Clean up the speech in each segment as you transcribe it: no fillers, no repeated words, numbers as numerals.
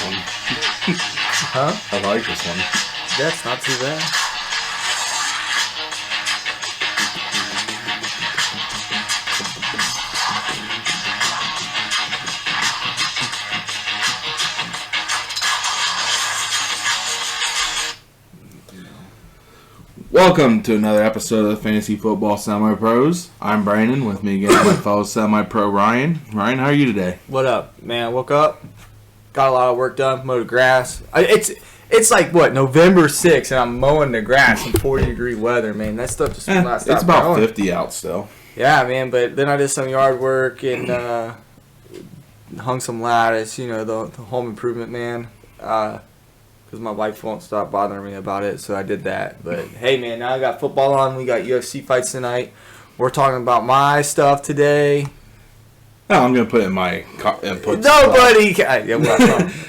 one. Huh? I like this one. That's not too bad. Welcome to another episode of the Fantasy Football Semi-Pros. I'm Brandon. With me again, my fellow semi-pro Ryan. Ryan, how are you today? What up, man? Woke up, got a lot of work done, mowed the grass. It's like, what, November 6th, and I'm mowing the grass in 40-degree weather, man. That stuff just will not stop. It's about going. 50 out still. Yeah, man, but then I did some yard work and hung some lattice, you know, the home improvement, man. Because my wife won't stop bothering me about it, so I did that. But, hey, man, now I got football on. We got UFC fights tonight. We're talking about my stuff today. No, I'm going to put in my input. Nobody can. Yeah,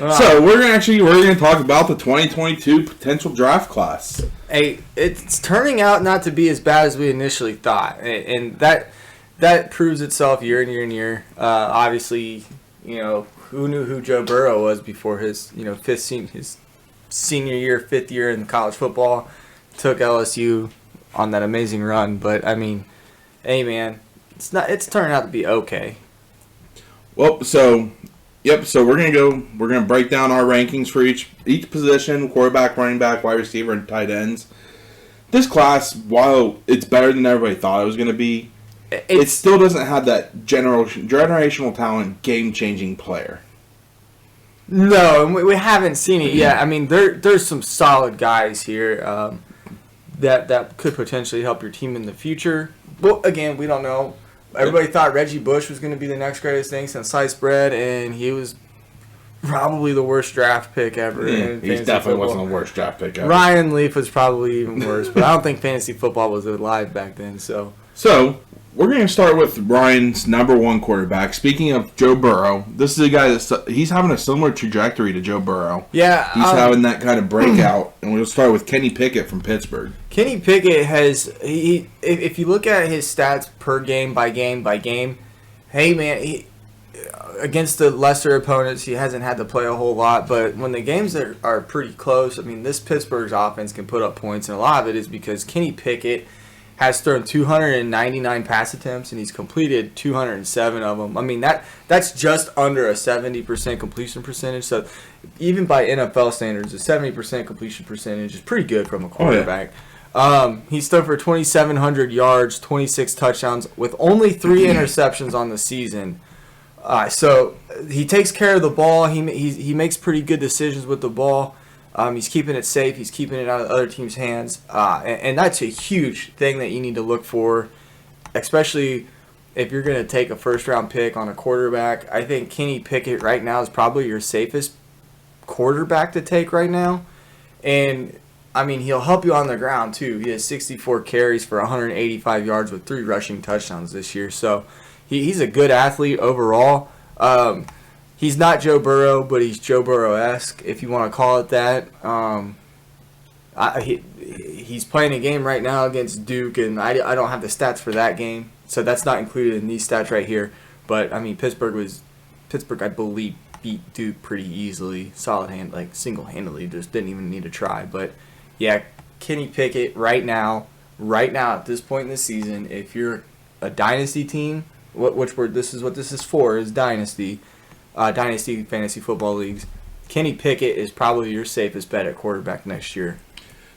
So, we're going to talk about the 2022 potential draft class. Hey, it's turning out not to be as bad as we initially thought. And that proves itself year in year and year. Obviously, you know, who knew who Joe Burrow was before his, you know, his senior year, 5th year in college football, took LSU on that amazing run. But I mean, hey man, it's turning out to be okay. Well, so we're gonna break down our rankings for each position: quarterback, running back, wide receiver, and tight ends. This class, while it's better than everybody thought it was gonna be, it still doesn't have that generational talent, game-changing player. No, and we haven't seen it yet. I mean, there's some solid guys here that could potentially help your team in the future. But again, we don't know. Everybody thought Reggie Bush was going to be the next greatest thing since sliced bread, and he was probably the worst draft pick ever. He definitely wasn't the worst draft pick ever. Ryan Leaf was probably even worse, but I don't think fantasy football was alive back then. So we're going to start with Ryan's number one quarterback. Speaking of Joe Burrow, this is a guy he's having a similar trajectory to Joe Burrow. Yeah. He's having that kind of breakout. And we'll start with Kenny Pickett from Pittsburgh. Kenny Pickett has, if you look at his stats per game, by game, hey man, against the lesser opponents, he hasn't had to play a whole lot. But when the games are pretty close, I mean, this Pittsburgh's offense can put up points. And a lot of it is because Kenny Pickett has thrown 299 pass attempts, and he's completed 207 of them. I mean, that's just under a 70% completion percentage. So even by NFL standards, a 70% completion percentage is pretty good from a quarterback. Oh, yeah. He's thrown for 2,700 yards, 26 touchdowns, with only 3 interceptions on the season. So he takes care of the ball. He makes pretty good decisions with the ball. He's keeping it safe. He's keeping it out of other teams' hands. And that's a huge thing that you need to look for, especially if you're going to take a first-round pick on a quarterback. I think Kenny Pickett right now is probably your safest quarterback to take right now. And, I mean, he'll help you on the ground, too. He has 64 carries for 185 yards with 3 rushing touchdowns this year. So he's a good athlete overall. He's not Joe Burrow, but he's Joe Burrow-esque, if you want to call it that. He's playing a game right now against Duke, and I don't have the stats for that game, so that's not included in these stats right here. But, I mean, Pittsburgh, I believe, beat Duke pretty easily, single-handedly, just didn't even need to try. But, yeah, Kenny Pickett right now, at this point in the season, if you're a Dynasty team, this is what this is for, is Dynasty fantasy football leagues, Kenny Pickett is probably your safest bet at quarterback next year.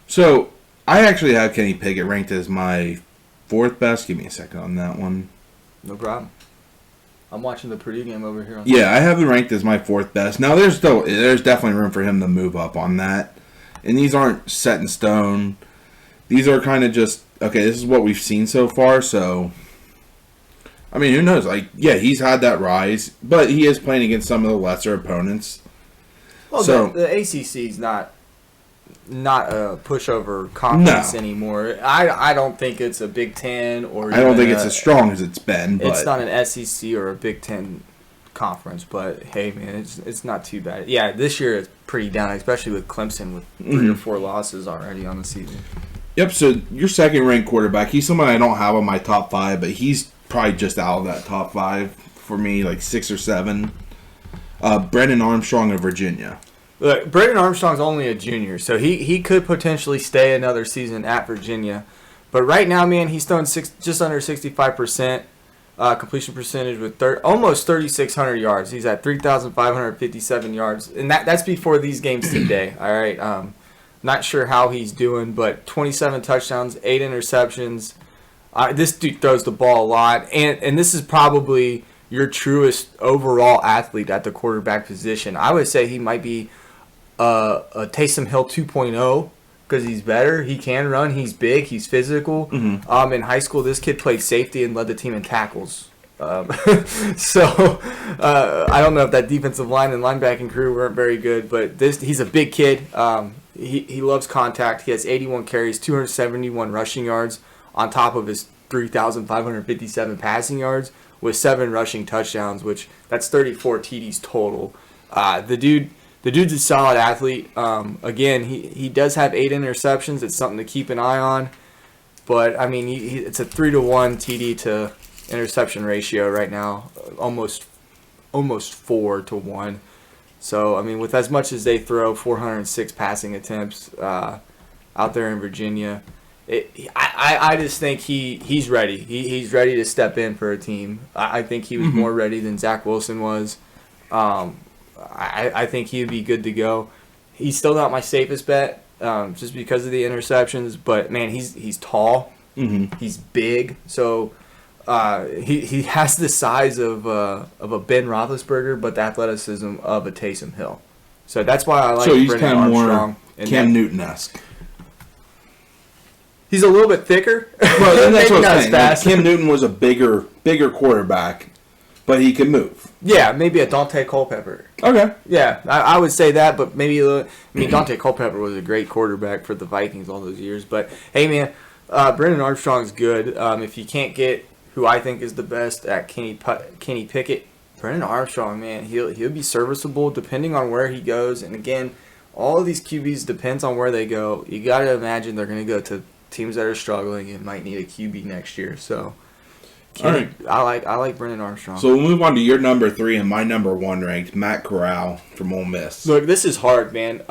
So, I actually have Kenny Pickett ranked as my 4th best. Give me a second on that one. No problem. I'm watching the Purdue game over here. I have him ranked as my 4th best. Now, there's definitely room for him to move up on that. And these aren't set in stone. These are kind of just, okay, this is what we've seen so far, so I mean, who knows? He's had that rise, but he is playing against some of the lesser opponents. Well, so the ACC is not a pushover conference anymore. I don't think it's a Big Ten or. I don't think it's as strong as it's been. But it's not an SEC or a Big Ten conference, but hey, man, it's not too bad. Yeah, this year it's pretty down, especially with Clemson with 3 or 4 losses already on the season. Yep. So your second-ranked quarterback, he's someone I don't have on my top 5, but he's probably just out of that top 5 for me, like 6 or 7. Braden Armstrong of Virginia. Look, Braden Armstrong's only a junior, so he could potentially stay another season at Virginia. But right now, man, he's throwing just under 65% completion percentage with almost 3,600 yards. He's at 3,557 yards, and that's before these games today. All right, not sure how he's doing, but 27 touchdowns, 8 interceptions. This dude throws the ball a lot, and this is probably your truest overall athlete at the quarterback position. I would say he might be a Taysom Hill 2.0 because he's better. He can run. He's big. He's physical. Mm-hmm. In high school, this kid played safety and led the team in tackles. So I don't know if that defensive line and linebacking crew weren't very good, but he's a big kid. He loves contact. He has 81 carries, 271 rushing yards on top of his 3,557 passing yards with 7 rushing touchdowns, which that's 34 TDs total. The dude's a solid athlete. Again, he does have 8 interceptions. It's something to keep an eye on. But, I mean, it's a 3-to-1 TD to interception ratio right now, almost 4-to-1. So, I mean, with as much as they throw, 406 passing attempts out there in Virginia, I just think he's ready. He's ready to step in for a team. I think he was more ready than Zach Wilson was. I think he'd be good to go. He's still not my safest bet, just because of the interceptions. But man, he's tall. Mm-hmm. He's big. So he has the size of a Ben Roethlisberger, but the athleticism of a Taysom Hill. So that's why I like. So he's Braden kind of Armstrong more Cam Newton-esque. He's a little bit thicker. Well, that's what I'm saying. Like, Cam Newton was a bigger quarterback, but he could move. Yeah, maybe a Dante Culpepper. Okay. Yeah, I would say that, but maybe Dante Culpepper was a great quarterback for the Vikings all those years. But hey, man, Braden Armstrong's good. If you can't get who I think is the best at Kenny Pickett, Braden Armstrong, man, he'll be serviceable depending on where he goes. And again, all of these QBs depends on where they go. You got to imagine they're going to go to teams that are struggling and might need a QB next year. So, all right. I like Braden Armstrong. So we'll move on to your number 3 and my number 1 ranked, Matt Corral from Ole Miss. Look, this is hard, man.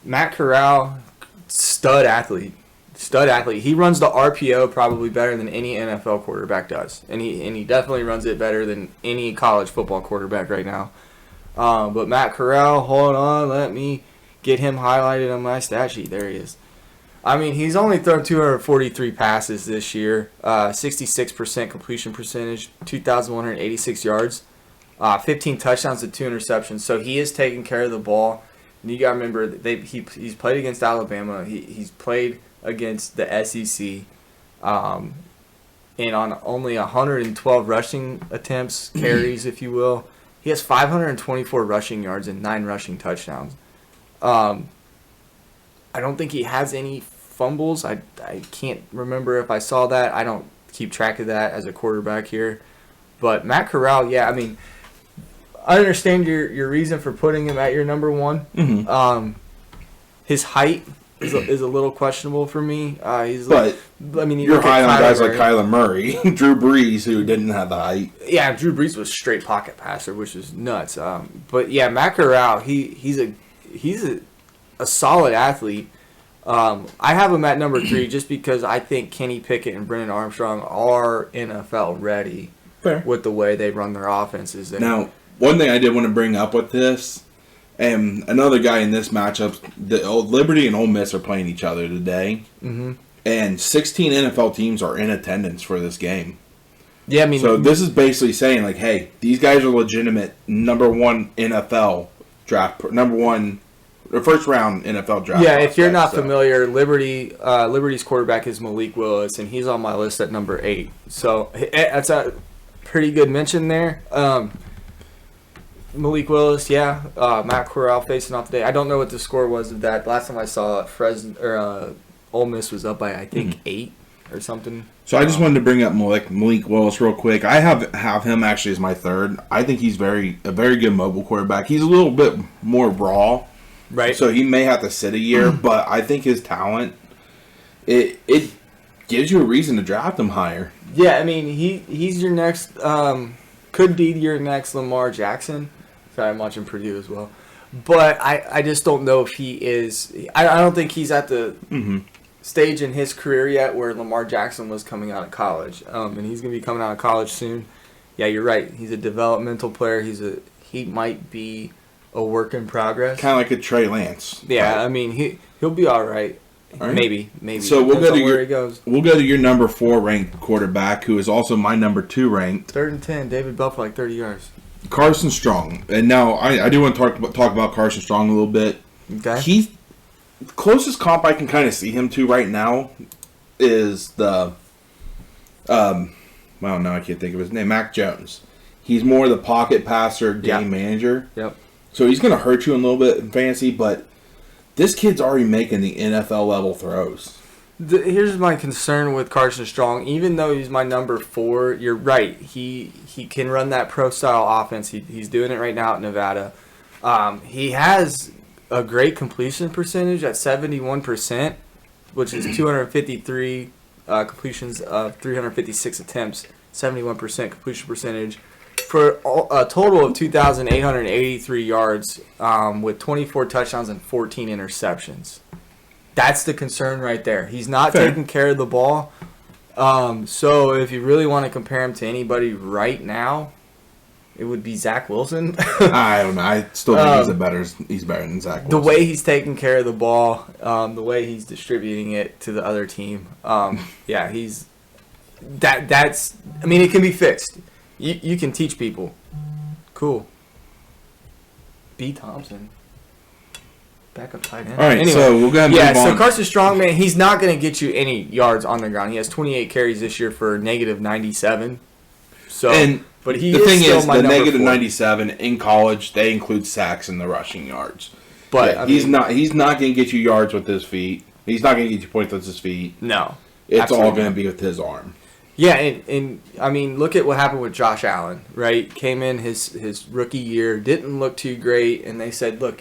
Matt Corral, stud athlete. He runs the RPO probably better than any NFL quarterback does, and he definitely runs it better than any college football quarterback right now. But Matt Corral, hold on, let me get him highlighted on my stat sheet. There he is. I mean, he's only thrown 243 passes this year, 66% completion percentage, 2,186 yards, 15 touchdowns and 2 interceptions. So he is taking care of the ball. And you got to remember, he's played against Alabama. He's played against the SEC. And on only 112 rushing attempts, carries, if you will, he has 524 rushing yards and 9 rushing touchdowns. I don't think he has any fumbles. I can't remember if I saw that. I don't keep track of that as a quarterback here. But Matt Corral, yeah, I mean, I understand your reason for putting him at your number 1. Mm-hmm. His height is a little questionable for me. You're high on guys like Kyler Murray, Drew Brees, who didn't have the height. Yeah, Drew Brees was straight pocket passer, which is nuts. But yeah, Matt Corral, he's a solid athlete. I have him at number 3 just because I think Kenny Pickett and Braden Armstrong are NFL ready. Fair. With the way they run their offenses. Now, one thing I did want to bring up with this, and another guy in this matchup, the Liberty and Ole Miss are playing each other today, and 16 NFL teams are in attendance for this game. Yeah, I mean, so this is basically saying like, hey, these guys are legitimate number 1 NFL draft, number 1. The first round NFL draft. Yeah, if you're not familiar, Liberty's quarterback is Malik Willis, and he's on my list at number 8. So that's a pretty good mention there. Malik Willis, yeah. Matt Corral facing off today. I don't know what the score was of that. Last time I saw it, Ole Miss was up by I think 8 or something. So I just wanted to bring up Malik Willis real quick. I have him actually as my 3rd. I think he's a very good mobile quarterback. He's a little bit more raw. Right. So he may have to sit a year, but I think his talent, it gives you a reason to draft him higher. Yeah, I mean, he's your next, could be your next Lamar Jackson. Sorry, I'm watching Purdue as well. But I just don't know if he is. I don't think he's at the stage in his career yet where Lamar Jackson was coming out of college. And he's going to be coming out of college soon. Yeah, you're right. He's a developmental player. He might be a work in progress. Kind of like a Trey Lance. Yeah, I mean, he'll be all right. All right. Maybe. So we'll go to where he goes. We'll go to your number 4 ranked quarterback, who is also my number 2 ranked. 3rd and 10, David Bell for like 30 yards. Carson Strong. And now I do want to talk about Carson Strong a little bit. Okay. He's the closest comp I can kind of see him to right now is the well, now I can't think of his name. Mac Jones. He's more the pocket passer, game manager. Yep. So he's going to hurt you a little bit in fantasy, but this kid's already making the NFL level throws. Here's my concern with Carson Strong. Even though he's my number 4, you're right. He can run that pro style offense. He's doing it right now at Nevada. He has a great completion percentage at 71%, which is 253 completions of 356 attempts. 71% completion percentage for a total of 2,883 yards with 24 touchdowns and 14 interceptions. That's the concern right there. He's not taking care of the ball. So if you really want to compare him to anybody right now, it would be Zach Wilson. I don't know. I still think he's better than Zach Wilson. The way he's taking care of the ball, the way he's distributing it to the other team. Yeah, he's that's. I mean, it can be fixed. You can teach people. Cool. B. Thompson. Backup tight end. All right, anyway, so we'll go ahead and move on. So Carson Strong, man, he's not going to get you any yards on the ground. He has 28 carries this year for negative 97. So, but he the thing is, my the negative 4. 97 in college, they include sacks in the rushing yards. But yeah, I mean, he's not going to get you yards with his feet. He's not going to get you points with his feet. No, it's all going to be with his arm. Yeah, and I mean, look at what happened with Josh Allen, right? Came in his rookie year, didn't look too great, and they said, look,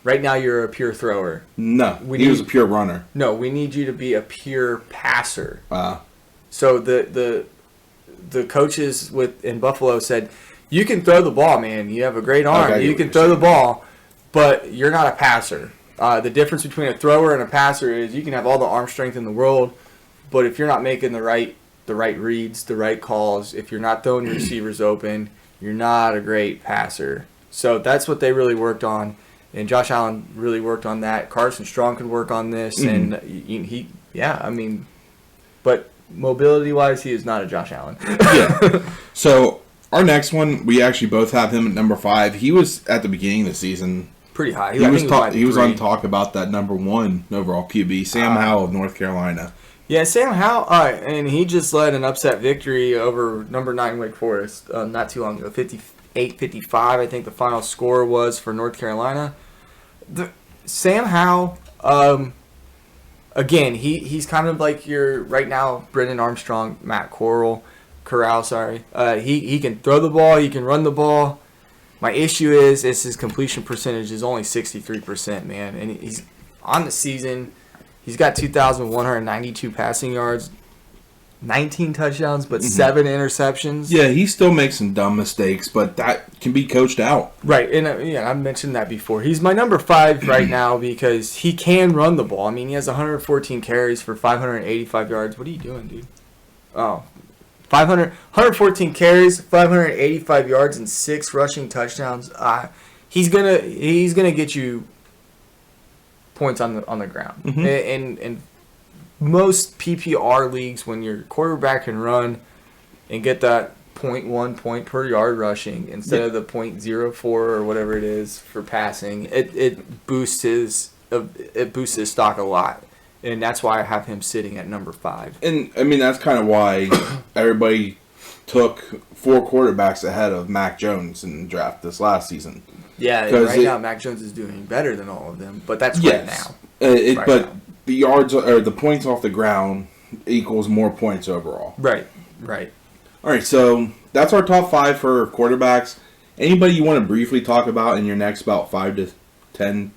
right now you're a pure thrower. No, he was a pure runner. No, we need you to be a pure passer. So the coaches in Buffalo said, you can throw the ball, man. You have a great arm. Okay, you can throw the ball, but you're not a passer. The difference between a thrower and a passer is you can have all the arm strength in the world, but if you're not making the right reads, the right calls, if you're not throwing your receivers open, you're not a great passer. So that's what they really worked on, and Josh Allen really worked on that. Carson Strong can work on this, and but mobility-wise, he is not a Josh Allen. Yeah. So our next one, we actually both have him at number 5. He was at the beginning of the season pretty high. He was on talk about that number 1 overall QB, Sam Howe of North Carolina. Yeah, Sam Howe, and he just led an upset victory over number 9 Wake Forest not too long ago, 58-55, I think the final score was for North Carolina. Sam Howe, again, he's kind of like your, right now, Braden Armstrong, Corral. He can throw the ball, he can run the ball. My issue is his completion percentage is only 63%, man, and he's on the season. He's got 2,192 passing yards, 19 touchdowns, but 7 interceptions. Yeah, he still makes some dumb mistakes, but that can be coached out. Right, and I mentioned that before. He's my number 5 right now because he can run the ball. I mean, he has 114 carries for 585 yards. What are you doing, dude? Oh, 114 carries, 585 yards, and 6 rushing touchdowns. He's gonna get you points on the ground. And most PPR leagues, when your quarterback can run and get that 0.1 point per yard rushing instead of the 0.04 or whatever it is for passing, it boosts his stock a lot. And that's why I have him sitting at number 5. And I mean, that's kind of why everybody took 4 quarterbacks ahead of Mac Jones in the draft this last season. Yeah, right now Mac Jones is doing better than all of them, but that's right now. But the yards or the points off the ground equals more points overall. Right. All right, so that's our top 5 for quarterbacks. Anybody you want to briefly talk about in your next about 5 to 10?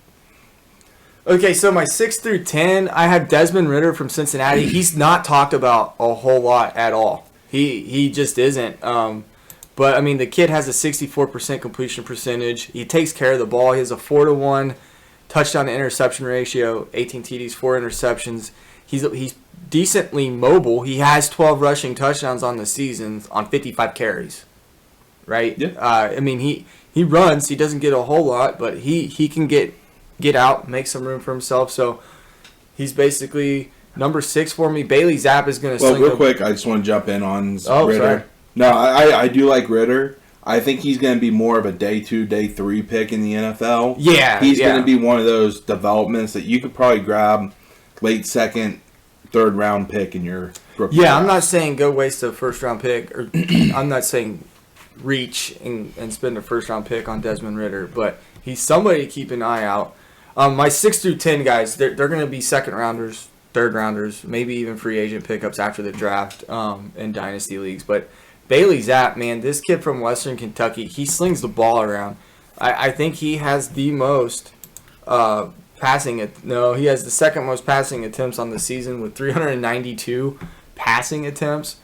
Okay, so my 6 through 10, I have Desmond Ritter from Cincinnati. He's not talked about a whole lot at all. He just isn't. But, I mean, the kid has a 64% completion percentage. He takes care of the ball. He has a 4-to-1 touchdown to interception ratio, 18 TDs, 4 interceptions. He's decently mobile. He has 12 rushing touchdowns on the season on 55 carries, right? Yeah. I mean, he runs. He doesn't get a whole lot, but he can get out, make some room for himself. So he's basically number 6 for me. Bailey Zapp is going to Well, real quick, I just want to jump in on Ritter. Sorry. No, I do like Ritter. I think he's going to be more of a day 2, day 3 pick in the NFL. Yeah. He's going to be one of those developments that you could probably grab late 2nd, 3rd round pick in your rookie Yeah, draft. I'm not saying go waste a first-round pick. Or I'm not saying reach and spend a first-round pick on Desmond Ritter, but he's somebody to keep an eye out. My 6 through 10 guys, they're going to be second-rounders, third-rounders, maybe even free agent pickups after the draft in Dynasty leagues. But Bailey Zapp, man, this kid from Western Kentucky, he slings the ball around. I think he has the most he has the second most passing attempts on the season with 392 passing attempts.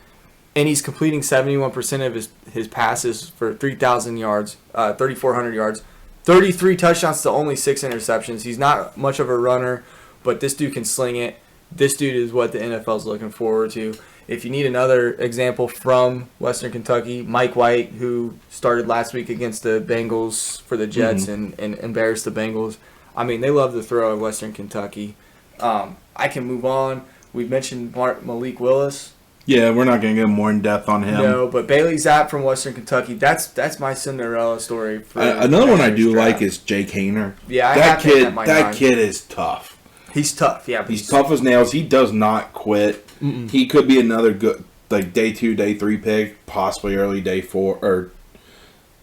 And he's completing 71% of his passes for 3,000 yards, 3,400 yards, 33 touchdowns to only 6 interceptions. He's not much of a runner, but this dude can sling it. This dude is what the NFL is looking forward to. If you need another example from Western Kentucky, Mike White, who started last week against the Bengals for the Jets and embarrassed the Bengals. I mean, they love to throw at Western Kentucky. I can move on. We mentioned Malik Willis. Yeah, we're not going to get more in depth on him. No, but Bailey Zapp from Western Kentucky, that's my Cinderella story. For another one I do draft. like is Jake Hayner. Yeah, that kid is tough. He's tough, yeah. He's tough as nails. He does not quit. Mm-mm. He could be another good, like day 2, day 3 pick, possibly early day 4 or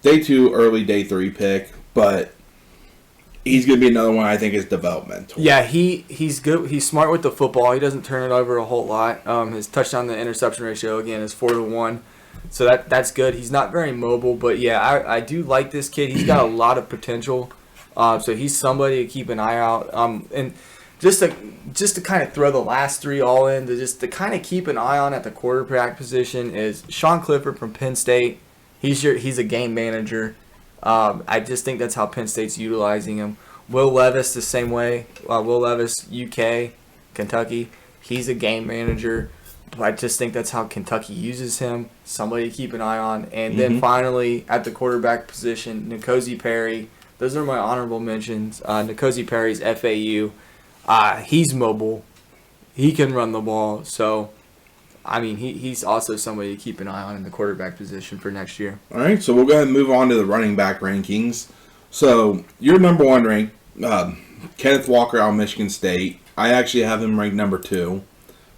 day 2, early day 3 pick, but he's going to be another one I think is developmental. Yeah, he's good. He's smart with the football. He doesn't turn it over a whole lot. His touchdown to interception ratio, again, is 4-to-1. So that's good. He's not very mobile, but yeah, I do like this kid. He's got a lot of potential. So he's somebody to keep an eye out. And just to kind of throw the last 3 all in, to kind of keep an eye on at the quarterback position is Sean Clifford from Penn State. He's a game manager. I just think that's how Penn State's utilizing him. Will Levis the same way. Will Levis, UK, Kentucky. He's a game manager. I just think that's how Kentucky uses him. Somebody to keep an eye on. And then finally, at the quarterback position, N'Kosi Perry. Those are my honorable mentions. N'Kosi Perry's FAU. He's mobile. He can run the ball. So, I mean, he's also somebody to keep an eye on in the quarterback position for next year. All right, so we'll go ahead and move on to the running back rankings. So, your number 1 ranked, Kenneth Walker out of Michigan State. I actually have him ranked number 2.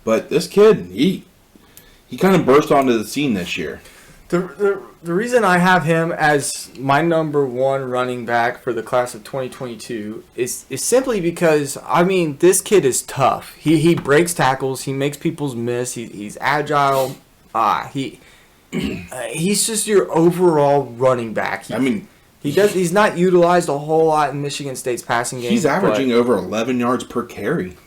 But this kid, he kind of burst onto the scene this year. The reason I have him as my number 1 running back for the class of 2022 is simply because, I mean, this kid is tough. He breaks tackles. He makes people miss. He's agile. He's just your overall running back. He's not utilized a whole lot in Michigan State's passing game. He's averaging over 11 yards per carry.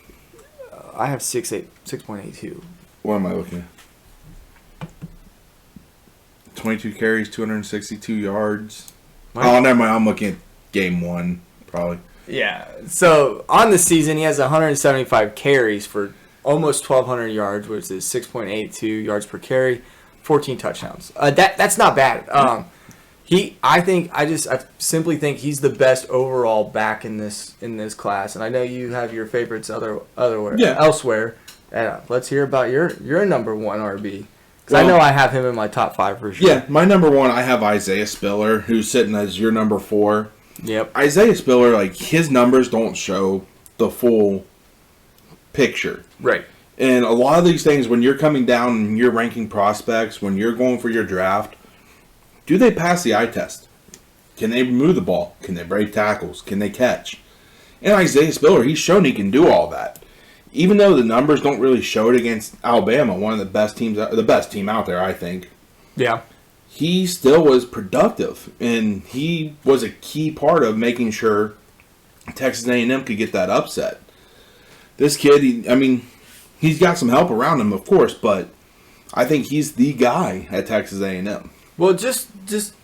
I have 6.82. What am I looking at? 22 carries, 262 yards. Never mind. I'm looking at game 1, probably. Yeah. So, on the season, he has 175 carries for almost 1,200 yards, which is 6.82 yards per carry, 14 touchdowns. That's not bad. I simply think he's the best overall back in this class. And I know you have your favorites elsewhere. Let's hear about your number 1 RB. Because I know I have him in my top 5 for sure. Yeah, my number 1, I have Isaiah Spiller, who's sitting as your number 4. Yep. Isaiah Spiller, his numbers don't show the full picture. Right. And a lot of these things, when you're coming down and you're ranking prospects, when you're going for your draft, do they pass the eye test? Can they move the ball? Can they break tackles? Can they catch? And Isaiah Spiller, he's shown he can do all that. Even though the numbers don't really show it against Alabama, one of the best teams, the best team out there, I think. Yeah. He still was productive, and he was a key part of making sure Texas A&M could get that upset. This kid, he's got some help around him, of course, but I think he's the guy at Texas A&M. Well, just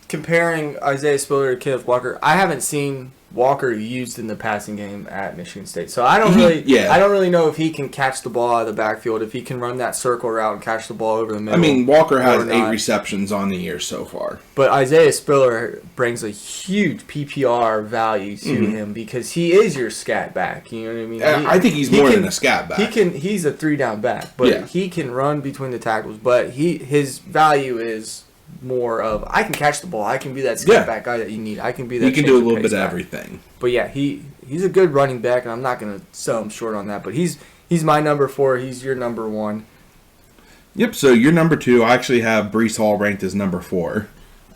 comparing Isaiah Spiller to Kenneth Walker, I haven't seen Walker used in the passing game at Michigan State, so I don't really know if he can catch the ball out of the backfield, if he can run that circle route and catch the ball over the middle. I mean, Walker has 8 receptions on the year so far, but Isaiah Spiller brings a huge PPR value to him because he is your scat back. You know what I mean? I think he's more than a scat back. He's a 3-down back, but he can run between the tackles. But his value is more of I can catch the ball. I can be that scat back guy that you need. I can be that. He can do a little bit of everything. But yeah, he's a good running back, and I'm not going to sell him short on that. But he's my number 4. He's your number 1. Yep. So your number 2, I actually have Breece Hall ranked as number 4.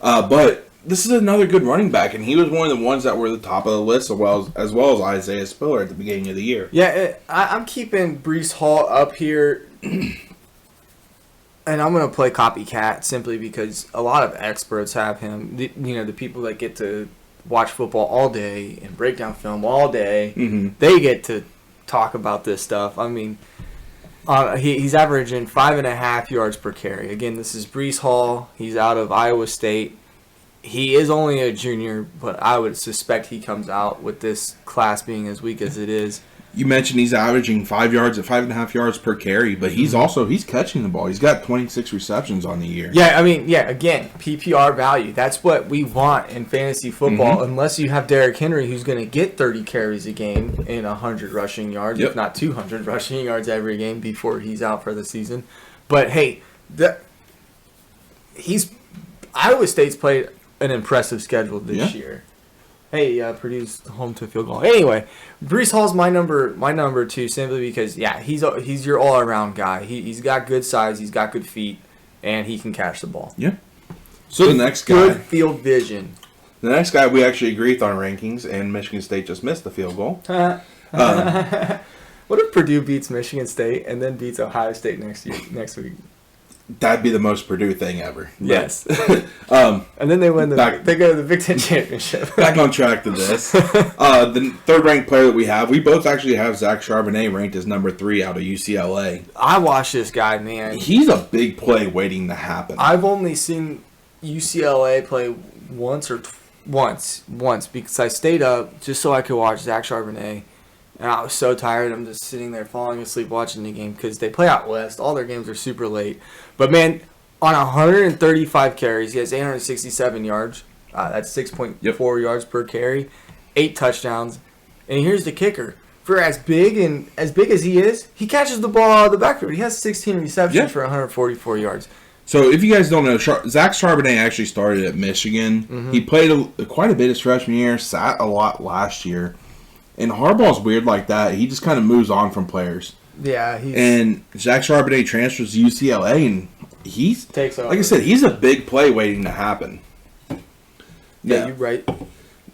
But this is another good running back, and he was one of the ones that were at the top of the list, as well as Isaiah Spiller at the beginning of the year. Yeah, I'm keeping Breece Hall up here. And I'm going to play copycat simply because a lot of experts have him. The people that get to watch football all day and break down film all day, they get to talk about this stuff. I mean, he's averaging 5.5 yards per carry. Again, this is Breece Hall. He's out of Iowa State. He is only a junior, but I would suspect he comes out with this class being as weak as it is. You mentioned he's averaging 5.5 yards per carry, but he's catching the ball. He's got 26 receptions on the year. Yeah, I mean, again, PPR value. That's what we want in fantasy football, unless you have Derrick Henry, who's going to get 30 carries a game and 100 rushing yards, if not 200 rushing yards every game before he's out for the season. But hey, Iowa State's played an impressive schedule this year. Hey, Purdue's home to a field goal. Anyway, Breece Hall's my number 2 simply because he's your all around guy. He's got good size, he's got good feet, and he can catch the ball. Yeah. So the next guy, good field vision. The next guy we actually agreed with on rankings, and Michigan State just missed the field goal. What if Purdue beats Michigan State and then beats Ohio State next week? That'd be the most Purdue thing ever. Yes. And then they win they go to the Big Ten championship. Back on track to this. The third ranked player that we both actually have Zach Charbonnet ranked as number 3 out of UCLA. I watched this guy, man. He's a big play waiting to happen. I've only seen UCLA play once because I stayed up just so I could watch Zach Charbonnet. And I was so tired. I'm just sitting there falling asleep watching the game because they play out west. All their games are super late. But, man, on 135 carries, he has 867 yards. That's 6.4 yards per carry, 8 touchdowns. And here's the kicker. For as big as he is, he catches the ball out of the backfield. He has 16 receptions for 144 yards. So if you guys don't know, Zach Charbonnet actually started at Michigan. He played quite a bit his freshman year, sat a lot last year. And Harbaugh's weird like that. He just kind of moves on from players. Yeah. And Zach Charbonnet transfers to UCLA, and takes over. Like I said, he's a big play waiting to happen. Yeah, you're right.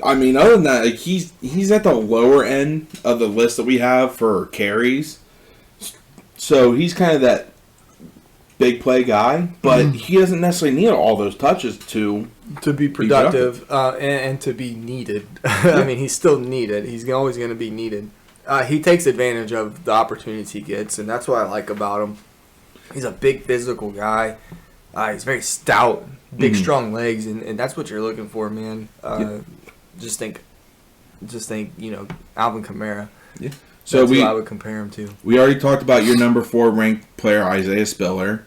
I mean, other than that, like he's at the lower end of the list that we have for carries. So he's kind of that big play guy, but he doesn't necessarily need all those touches to be productive and to be needed. I mean, he's still needed. He's always going to be needed. He takes advantage of the opportunities he gets, and that's what I like about him. He's a big physical guy. He's very stout, big strong legs, and that's what you're looking for, man. Just think, Alvin Kamara. Yeah. So that's who I would compare him to. We already talked about your number 4 ranked player, Isaiah Spiller.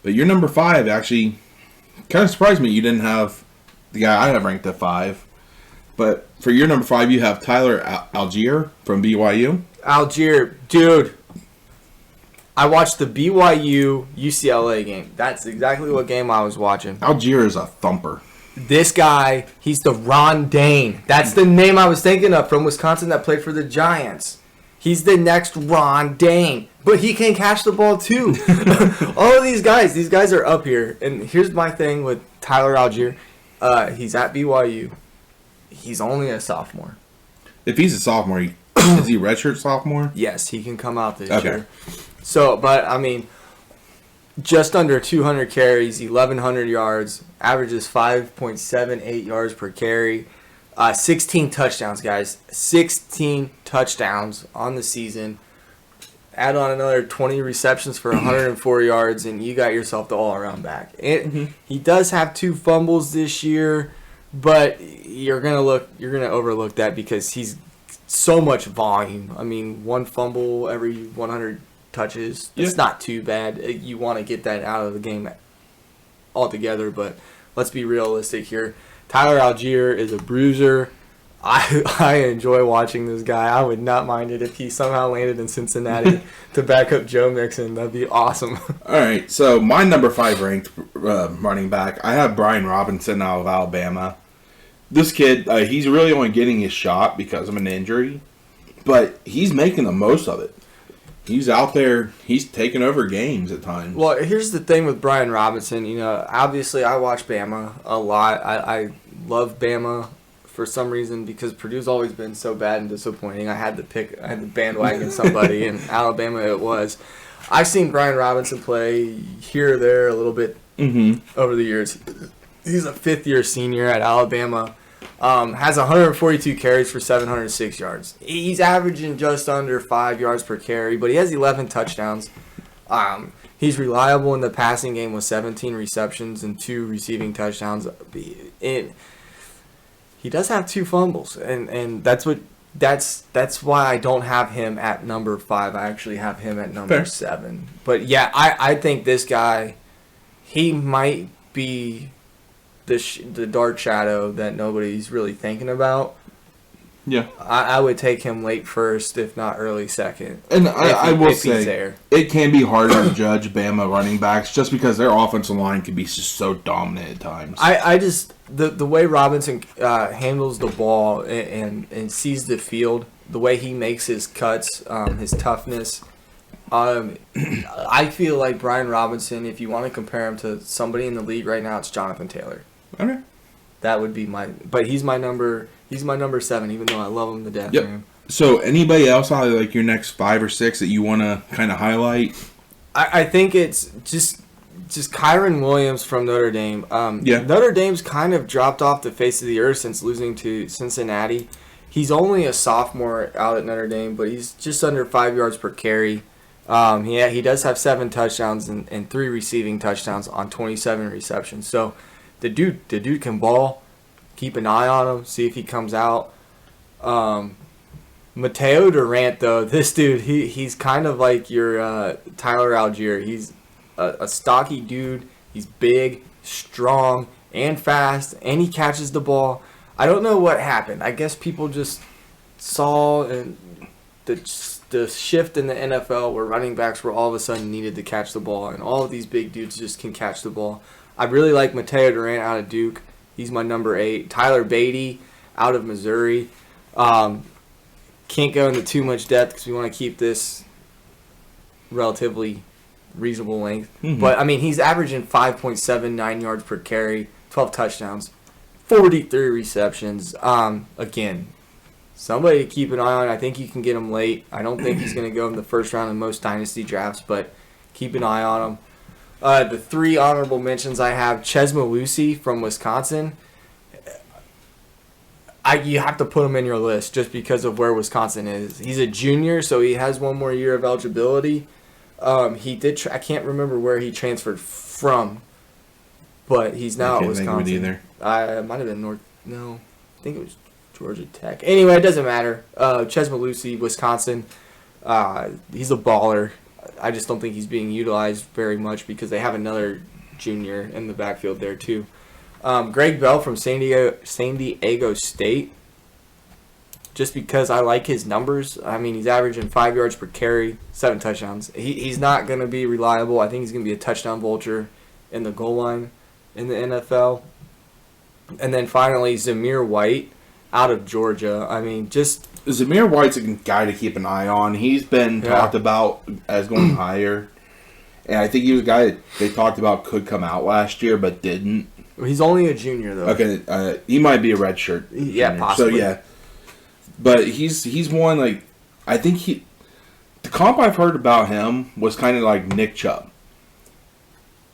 But your number 5 actually kind of surprised me. You didn't have the guy I have ranked at 5. But for your number 5, you have Tyler Algiere from BYU. Algiere, dude. I watched the BYU UCLA game. That's exactly what game I was watching. Algiere is a thumper. This guy, he's the Ron Dane. That's the name I was thinking of from Wisconsin that played for the Giants. He's the next Ron Dane. But he can catch the ball too. All of these guys are up here. And here's my thing with Tyler Algiere. He's at BYU. He's only a sophomore. If he's a sophomore, is he a redshirt sophomore? Yes, he can come out this year. So, but, I mean, just under 200 carries, 1,100 yards, averages 5.78 yards per carry. 16 touchdowns, guys. 16 touchdowns on the season. add on another 20 receptions for 104 yards, and you got yourself the all-around back. He does have 2 fumbles this year, but you're gonna overlook that because he's so much volume. I mean, 1 fumble every 100 touches. It's not too bad. You want to get that out of the game altogether, but let's be realistic here. Tyler Algier is a bruiser. I enjoy watching this guy. I would not mind it if he somehow landed in Cincinnati to back up Joe Mixon. That'd be awesome. All right, so my number 5 ranked running back, I have Brian Robinson out of Alabama. This kid, he's really only getting his shot because of an injury, but he's making the most of it. He's out there. He's taking over games at times. Well, here's the thing with Brian Robinson. You know, obviously I watch Bama a lot. I love Bama for some reason because Purdue's always been so bad and disappointing. I had to bandwagon somebody, and Alabama it was. I've seen Brian Robinson play here or there a little bit over the years. He's a 5th-year senior at Alabama. Has 142 carries for 706 yards. He's averaging just under 5 yards per carry, but he has 11 touchdowns. He's reliable in the passing game with 17 receptions and 2 receiving touchdowns. He does have 2 fumbles, and that's why I don't have him at number 5. I actually have him at number 7. But yeah, I think this guy, he might be the dark shadow that nobody's really thinking about. Yeah, I would take him late first, if not early second. And I will say, it can be harder to judge Bama running backs just because their offensive line can be just so dominant at times. I just the way Robinson handles the ball and sees the field, the way he makes his cuts, his toughness. I feel like Brian Robinson, if you want to compare him to somebody in the league right now, it's Jonathan Taylor. Okay. That would be but he's my number 7, even though I love him to death. Yep. Man. So anybody else out of like your next 5 or 6 that you want to kind of highlight? I think it's just Kyron Williams from Notre Dame. Notre Dame's kind of dropped off the face of the earth since losing to Cincinnati. He's only a sophomore out at Notre Dame, but he's just under 5 yards per carry. He does have 7 touchdowns and 3 receiving touchdowns on 27 receptions. So the dude can ball. Keep an eye on him. See if he comes out. Mateo Durant, though, this dude, he's kind of like your Tyler Algier. He's a stocky dude. He's big, strong, and fast, and he catches the ball. I don't know what happened. I guess people just saw the shift in the NFL where running backs were all of a sudden needed to catch the ball, and all of these big dudes just can catch the ball. I really like Mateo Durant out of Duke. He's my number 8. Tyler Beatty out of Missouri. Can't go into too much depth because we want to keep this relatively reasonable length. Mm-hmm. But, I mean, he's averaging 5.79 yards per carry, 12 touchdowns, 43 receptions. Again, somebody to keep an eye on. I think you can get him late. I don't think he's going to go in the first round in most dynasty drafts, but keep an eye on him. The 3 honorable mentions I have, Chesmar from Wisconsin. You have to put him in your list just because of where Wisconsin is. He's a junior, so he has 1 more year of eligibility. He did. I can't remember where he transferred from, but he's now at Wisconsin. It might have been North. No, I think it was Georgia Tech. Anyway, it doesn't matter. Chesmar, Wisconsin. He's a baller. I just don't think he's being utilized very much because they have another junior in the backfield there too. Greg Bell from San Diego State. Just because I like his numbers. I mean, he's averaging 5 yards per carry, 7 touchdowns. He's not going to be reliable. I think he's going to be a touchdown vulture in the goal line in the NFL. And then finally, Zamir White out of Georgia. I mean, just... Zamir White's a guy to keep an eye on. He's been talked about as going higher. And I think he was a guy that they talked about could come out last year, but didn't. He's only a junior, though. Okay, he might be a redshirt. Yeah, possibly. So, yeah. But he's one, like, I think the comp I've heard about him was kind of like Nick Chubb.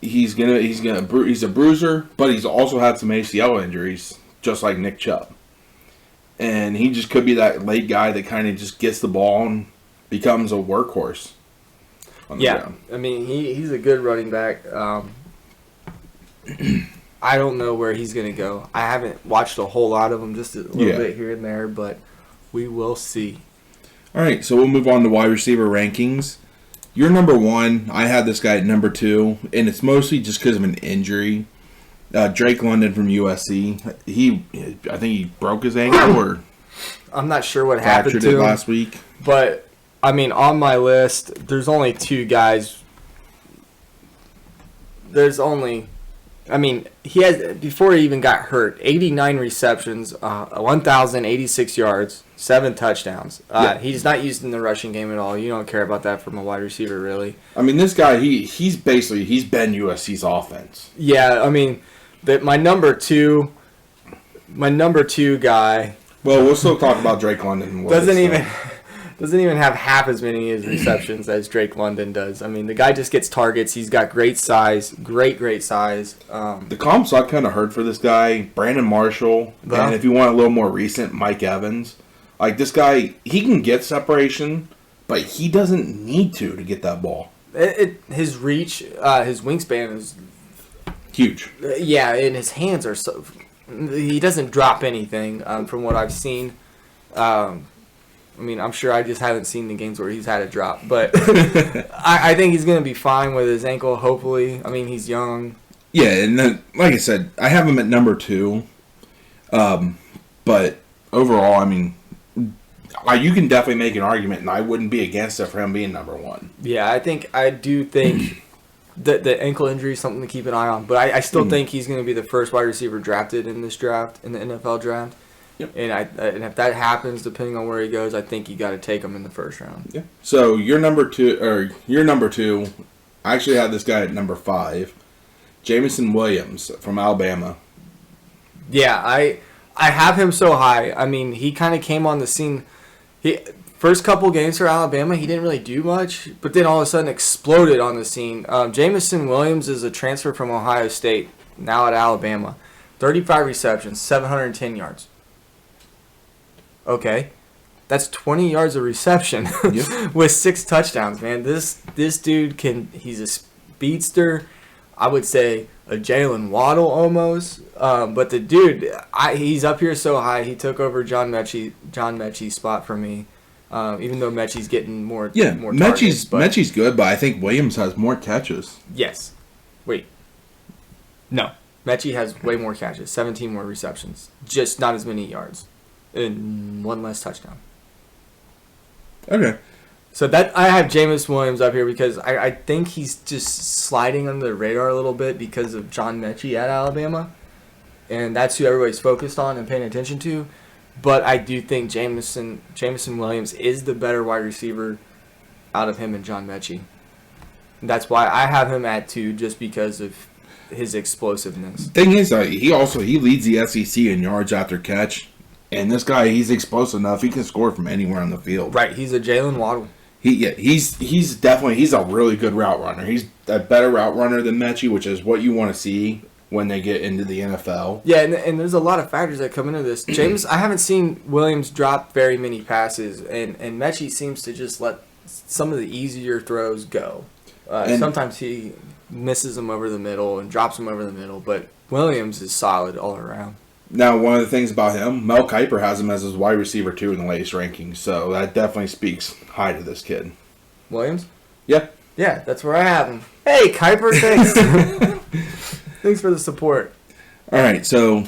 He's a bruiser, but he's also had some ACL injuries, just like Nick Chubb. And he just could be that late guy that kind of just gets the ball and becomes a workhorse. on the ground. I mean, he's a good running back. I don't know where he's going to go. I haven't watched a whole lot of him, just a little bit here and there, but we will see. All right, so we'll move on to wide receiver rankings. You're number 1. I had this guy at number 2, and it's mostly just because of an injury. Drake London from USC. I think he broke his ankle or I'm not sure what happened fractured to it him last week. But I mean, on my list, there's only 2 guys. He has, before he even got hurt, 89 receptions, 1,086 yards, 7 touchdowns. He's not used in the rushing game at all. You don't care about that from a wide receiver, really. I mean, this guy, he's been USC's offense. Yeah, I mean, my number two guy. Well, we'll still talk about Drake London. Doesn't even have half as many receptions as Drake London does. I mean, the guy just gets targets. He's got great size, great size. The comps I kind of heard for this guy, Brandon Marshall, and if you want a little more recent, Mike Evans. Like, this guy, he can get separation, but he doesn't need to get that ball. His reach, his wingspan is huge. Yeah, and his hands are so... He doesn't drop anything from what I've seen. I mean, I'm sure I just haven't seen the games where he's had a drop. But I think he's going to be fine with his ankle, hopefully. I mean, he's young. Yeah, and then, like I said, I have him at number 2. But overall, I mean, you can definitely make an argument, and I wouldn't be against it for him being number 1. Yeah, I do think that the ankle injury is something to keep an eye on. But I still think he's going to be the first wide receiver drafted in this draft, in the NFL draft. Yep. And if that happens, depending on where he goes, I think you got to take him in the first round. Yeah. So you're number 2. I actually had this guy at number 5, Jamison Williams from Alabama. Yeah, I have him so high. I mean, he kind of came on the scene. First couple games for Alabama, he didn't really do much, but then all of a sudden exploded on the scene. Jamison Williams is a transfer from Ohio State, now at Alabama. 35 receptions, 710 yards. Okay, that's 20 yards of reception with 6 touchdowns, man. This dude he's a speedster. I would say a Jalen Waddle almost. But the dude, he's up here so high. He took over John Mechie's spot for me. Even though Mechie's getting more targets. Mechie's good, but I think Williams has more catches. Yes. Wait. No. Mechie has way more catches, 17 more receptions, just not as many yards. And 1 less touchdown. Okay. So that I have Jameis Williams up here because I think he's just sliding under the radar a little bit because of John Mechie at Alabama. And that's who everybody's focused on and paying attention to. But I do think Jamison Williams is the better wide receiver out of him and John Mechie. That's why I have him at 2, just because of his explosiveness. Thing is, he leads the SEC in yards after catch. And this guy, he's explosive enough. He can score from anywhere on the field. Right, he's a Jalen Waddle. He's definitely a really good route runner. He's a better route runner than Mechie, which is what you want to see when they get into the NFL. Yeah, and there's a lot of factors that come into this. I haven't seen Williams drop very many passes, and Mechie seems to just let some of the easier throws go. Sometimes he misses them over the middle and drops them over the middle, but Williams is solid all around. Now, one of the things about him, Mel Kiper has him as his wide receiver 2 in the latest rankings, so that definitely speaks high to this kid. Williams? Yeah. Yeah, that's where I have him. Hey, Kiper, thanks. Thanks for the support. All right, so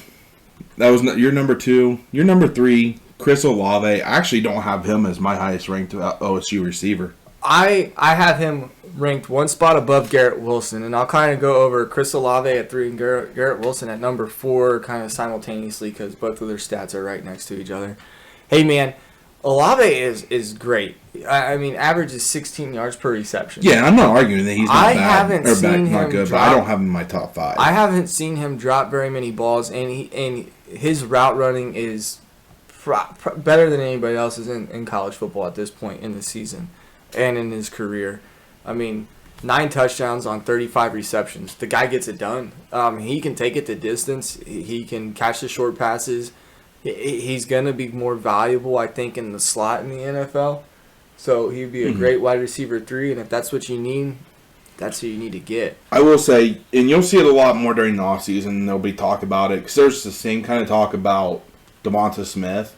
that was your number 2. Your number 3, Chris Olave. I actually don't have him as my highest ranked OSU receiver. I have him ranked 1 spot above Garrett Wilson, and I'll kind of go over Chris Olave at 3 and Garrett Wilson at number 4 kind of simultaneously because both of their stats are right next to each other. Hey, man, Olave is great. I mean, average is 16 yards per reception. Yeah, I'm not arguing that he's not bad. I haven't seen him not good, drop, but I don't have him in my top 5. I haven't seen him drop very many balls, and his route running is better than anybody else's in college football at this point in the season and in his career. I mean, 9 touchdowns on 35 receptions. The guy gets it done. He can take it the distance. He can catch the short passes. He's going to be more valuable, I think, in the slot in the NFL. So he'd be a great wide receiver 3, and if that's what you need, that's who you need to get. I will say, and you'll see it a lot more during the offseason, there'll be talk about it, because there's the same kind of talk about Devonta Smith,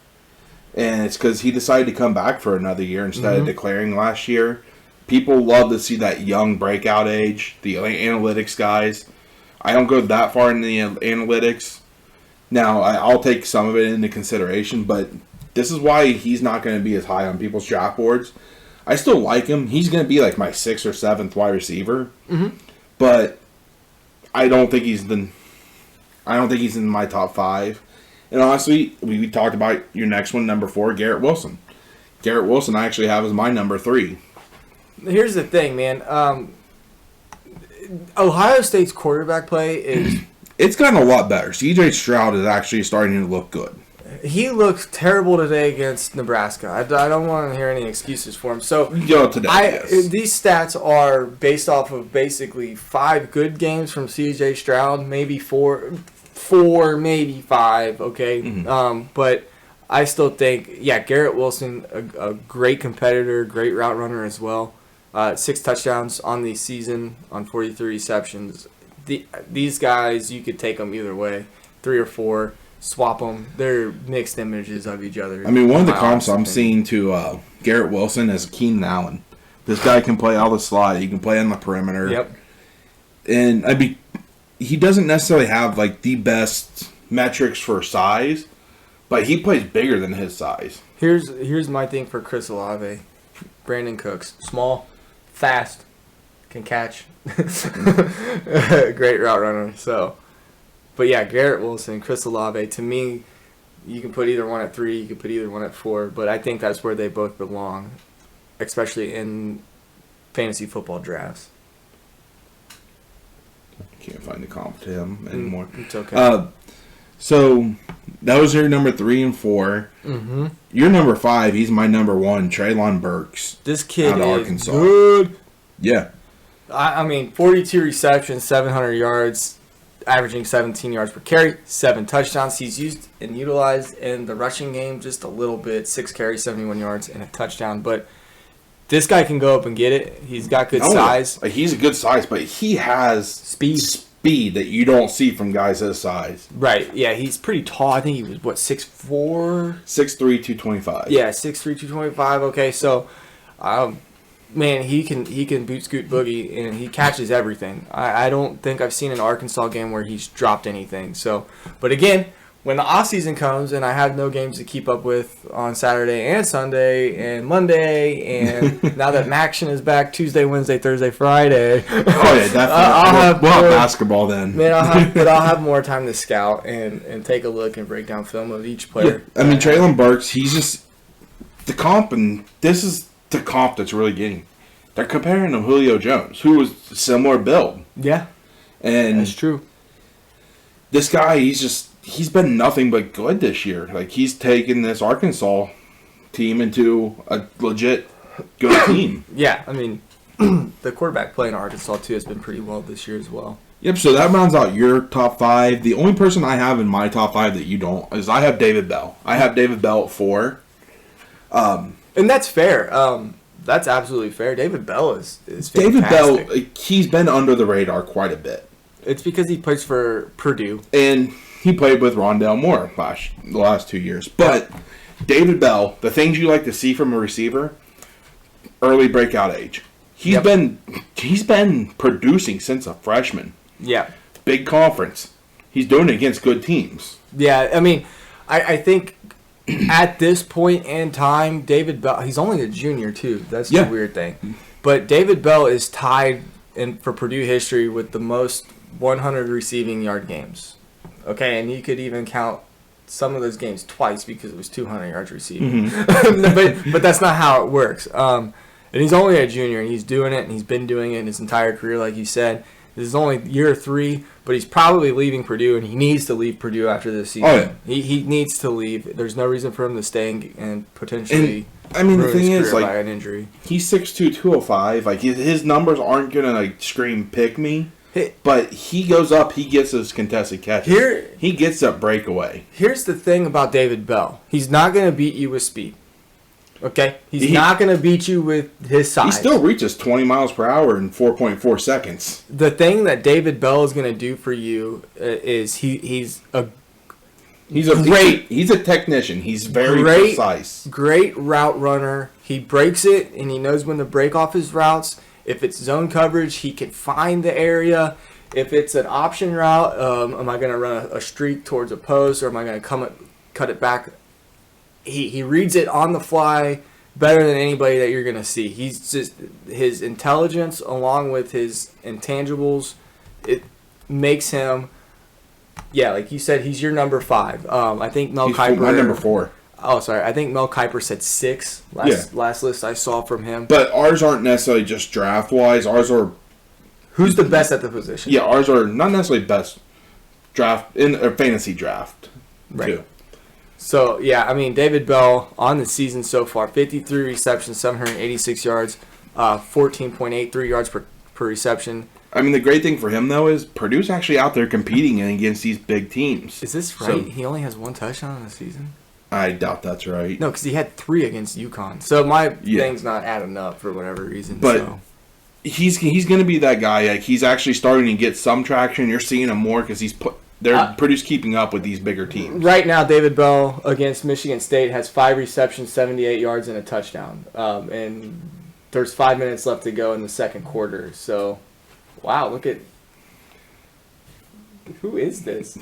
and it's because he decided to come back for another year instead of declaring last year. People love to see that young breakout age, the analytics guys. I don't go that far in the analytics. Now, I'll take some of it into consideration, but this is why he's not going to be as high on people's draft boards. I still like him. He's going to be like my 6th or 7th wide receiver, but I don't think he's in my top 5. And honestly, we talked about your next one, number 4, Garrett Wilson. Garrett Wilson I actually have as my number 3. Here's the thing, man. Ohio State's quarterback play is... It's gotten a lot better. C.J. Stroud is actually starting to look good. He looked terrible today against Nebraska. I don't want to hear any excuses for him. So yes. These stats are based off of basically 5 good games from C.J. Stroud, maybe 4, maybe 5, okay? But I still think, Garrett Wilson, a great competitor, great route runner as well. 6 touchdowns on the season on 43 receptions. These guys, you could take them either way, 3 or 4. Swap them. They're mixed images of each other. I mean, one of the comps I'm seeing to Garrett Wilson is Keenan Allen. This guy can play out the slot. He can play on the perimeter. Yep. And he doesn't necessarily have like the best metrics for size, but he plays bigger than his size. Here's my thing for Chris Olave. Brandon Cooks, small, fast, can catch, great route runner. So. But Garrett Wilson, Chris Olave, to me, you can put either one at 3, you can put either one at 4, but I think that's where they both belong, especially in fantasy football drafts. Can't find the comp to him anymore. It's okay. So that was your number 3 and 4. Your number 5, he's my number 1, Treylon Burks. This kid out of is Arkansas. good. Yeah. I mean, 42 receptions, 700 yards. Averaging 17 yards per carry, 7 touchdowns. He's used and utilized in the rushing game just a little bit. 6 carries, 71 yards, and a touchdown. But this guy can go up and get it. He's got good size. He's a good size, but he has speed that you don't see from guys his size. Right. Yeah, he's pretty tall. I think he was, 6'4"? 6'3", 225. Yeah, 6'3", 225. Okay, so... man, he can boot scoot boogie, and he catches everything. I don't think I've seen an Arkansas game where he's dropped anything. So, but again, when the off season comes and I have no games to keep up with on Saturday and Sunday and Monday, and now that Maction is back Tuesday, Wednesday, Thursday, Friday. Oh yeah, definitely. We'll have basketball then. Man, I'll have more time to scout and take a look and break down film of each player. Yeah, I mean, Treylon Burks, he's just the comp, and this is the comp that's really getting. They're comparing him to Julio Jones, who was similar build. Yeah, and that's true. This guy, he's been nothing but good this year. Like, he's taken this Arkansas team into a legit good team. Yeah, I mean, the quarterback play in Arkansas too has been pretty well this year as well. Yep. So that rounds out your top 5. The only person I have in my top 5 that you don't is I have David Bell. I have David Bell at 4. And that's fair. That's absolutely fair. David Bell is fantastic. David Bell, he's been under the radar quite a bit. It's because he plays for Purdue. And he played with Rondale Moore the last 2 years. But David Bell, the things you like to see from a receiver, early breakout age. He's been producing since a freshman. Yeah. Big conference. He's doing it against good teams. Yeah, I mean, I think at this point in time, David Bell, he's only a junior too. That's the weird thing. But David Bell is tied for Purdue history with the most 100 receiving yard games. Okay, and you could even count some of those games twice because it was 200 yards receiving. But that's not how it works. And he's only a junior, and he's doing it, and he's been doing it his entire career, like you said. This is only year 3, but he's probably leaving Purdue, and he needs to leave Purdue after this season. Oh, yeah. He needs to leave. There's no reason for him to stay and potentially ruin the thing his is, career by an injury. He's 6'2", 205. Like, his numbers aren't going to, scream pick me. But he goes up, he gets those contested catches. He gets that breakaway. Here's the thing about David Bell. He's not going to beat you with speed. Okay? He's not going to beat you with his size. He still reaches 20 miles per hour in 4.4 seconds. The thing that David Bell is going to do for you is he's a technician. He's very precise. Great route runner. He breaks it, and he knows when to break off his routes. If it's zone coverage, he can find the area. If it's an option route, am I going to run a streak towards a post, or am I going to cut it back? He reads it on the fly better than anybody that you're going to see. He's just, his intelligence along with his intangibles, it makes him, like you said, he's your number 5. I think Mel Kiper. My number 4. Oh, sorry. I think Mel Kiper said 6 last list I saw from him. But ours aren't necessarily just draft-wise. Ours are... Who's the best at the position? Yeah, ours are not necessarily best draft in a fantasy draft, too. So, David Bell on the season so far, 53 receptions, 786 yards, 14.83 yards per reception. I mean, the great thing for him, though, is Purdue's actually out there competing against these big teams. Is this right? He only has 1 touchdown in the season? I doubt that's right. No, because he had 3 against UConn. So my thing's not adding up for whatever reason. But he's going to be that guy. Like, he's actually starting to get some traction. You're seeing him more because Purdue's keeping up with these bigger teams. Right now, David Bell against Michigan State has 5 receptions, 78 yards, and a touchdown. And there's 5 minutes left to go in the second quarter. So, wow, look at... Who is this?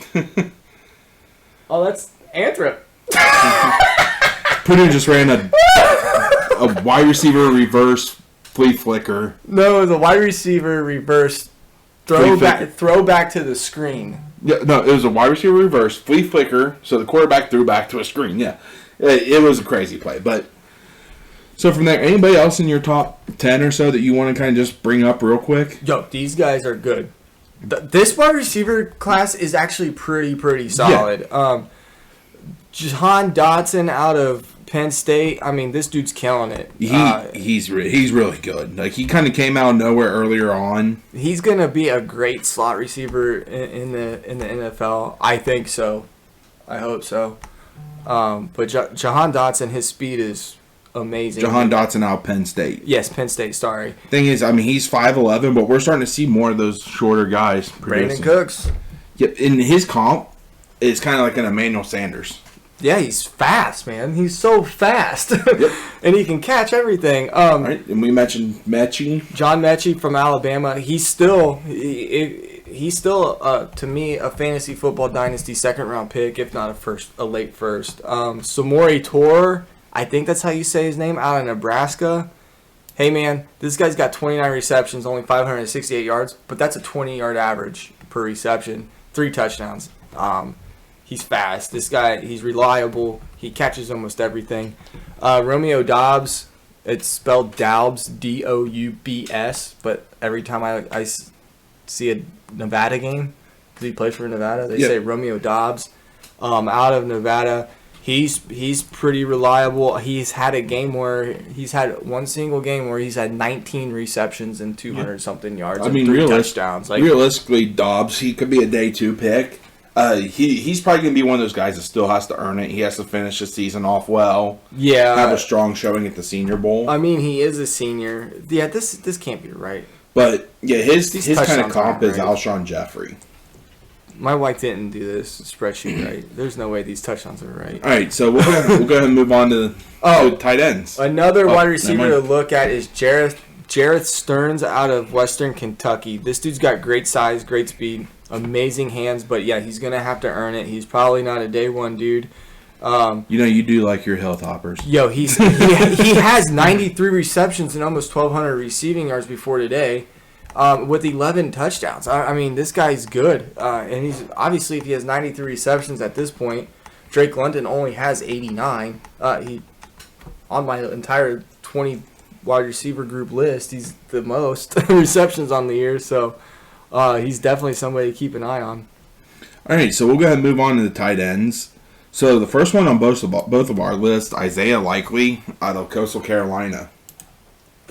Oh, that's Anthrop. Purdue just ran a wide receiver reverse flea flicker. No, it was a wide receiver reverse throw back to the screen. Yeah, no, it was a wide receiver reverse flea flicker. So the quarterback threw back to a screen. Yeah, it was a crazy play. But so from there, anybody else in your top 10 or so that you want to kind of just bring up real quick? Yo, these guys are good. This wide receiver class is actually pretty solid. Yeah. Jahan Dotson out of Penn State. I mean, this dude's killing it. He's really good. Like, he kind of came out of nowhere earlier on. He's gonna be a great slot receiver in the NFL. I think so. I hope so. But Jahan Dotson, his speed is amazing. Jahan Dotson out of Penn State. Yes, Penn State. Sorry. Thing is, I mean, he's 5'11", but we're starting to see more of those shorter guys producing. Brandon Cooks. Yep, in his comp, it's kind of like an Emmanuel Sanders. Yeah, he's fast, man. He's so fast. Yep. And he can catch everything. Right, and we mentioned Mechie. John Mechie from Alabama. He's still, to me, a fantasy football dynasty second-round pick, if not a late first. Samori Tor, I think that's how you say his name, out of Nebraska. Hey, man, this guy's got 29 receptions, only 568 yards, but that's a 20-yard average per reception, 3 touchdowns. He's fast. This guy, he's reliable. He catches almost everything. Romeo Doubs, it's spelled Doubs, Doubs, but every time I see a Nevada game, because he plays for Nevada, they say Romeo Doubs. Out of Nevada, he's pretty reliable. He's had one single game where he's had 19 receptions and 200-something yards and 3 touchdowns. Realistically, Dobbs, he could be a day 2 pick. He's probably going to be one of those guys that still has to earn it. He has to finish the season off well. Yeah. Have a strong showing at the Senior Bowl. I mean, he is a senior. Yeah, this can't be right. But, yeah, his kind of comp is Alshon Jeffrey. My wife didn't do this spreadsheet right. There's no way these touchdowns are right. All right, so we'll go ahead and move on to tight ends. Another wide receiver to look at is Jarrett Stearns out of Western Kentucky. This dude's got great size, great speed. Amazing hands, but yeah, he's going to have to earn it. He's probably not a day 1 dude. You do like your health hoppers. He has 93 receptions and almost 1,200 receiving yards before today, with 11 touchdowns. I mean, this guy's good. And he's obviously, if he has 93 receptions at this point, Drake London only has 89. He on my entire 20 wide receiver group list, he's the most receptions on the year, so he's definitely somebody to keep an eye on. All right, so we'll go ahead and move on to the tight ends. So the first one on both of our lists, Isaiah Likely out of Coastal Carolina.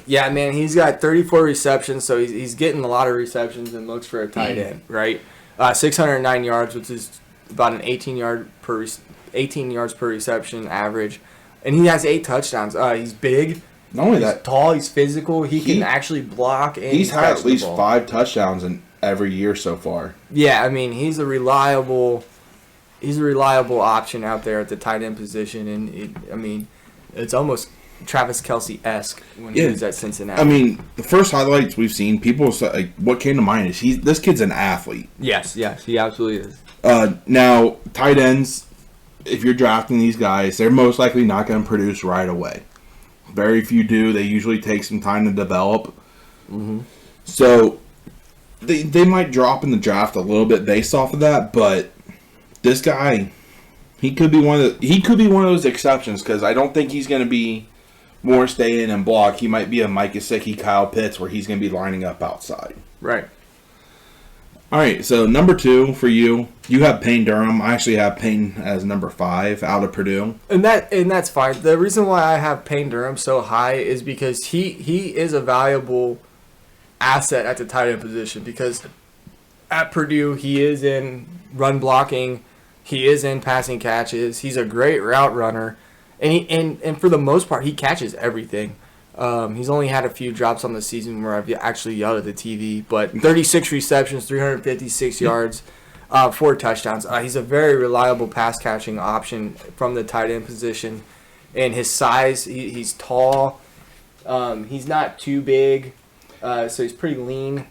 Yeah, man, he's got 34 receptions, so he's getting a lot of receptions and looks for a tight end, right? 609 yards, which is about an 18 yards per reception average. And he has 8 touchdowns. He's big. Not only He's that, tall. He's physical. He can actually block. And he's had catch at least the ball. 5 touchdowns in every year so far. Yeah, I mean, he's a reliable option out there at the tight end position, and it's almost Travis Kelce-esque when he was at Cincinnati. I mean, the first highlights we've seen, people say, like, what came to mind is this kid's an athlete. Yes, he absolutely is. Now, tight ends, if you're drafting these guys, they're most likely not going to produce right away. Very few do. They usually take some time to develop. Mm-hmm. So they might drop in the draft a little bit based off of that, but this guy, he could be one of those exceptions, because I don't think he's going to be more stay in and block. He might be a Mike Gesicki, Kyle Pitts, where he's going to be lining up outside. Right. All right, so number 2 for you have Payne Durham. I actually have Payne as number 5 out of Purdue. And that's fine. The reason why I have Payne Durham so high is because he is a valuable asset at the tight end position, because at Purdue he is in run blocking, he is in passing catches, he's a great route runner, and for the most part he catches everything. He's only had a few drops on the season where I've actually yelled at the TV, but 36 receptions, 356 yards, 4 touchdowns. He's a very reliable pass catching option from the tight end position, and his size, he's tall, he's not too big, so he's pretty lean.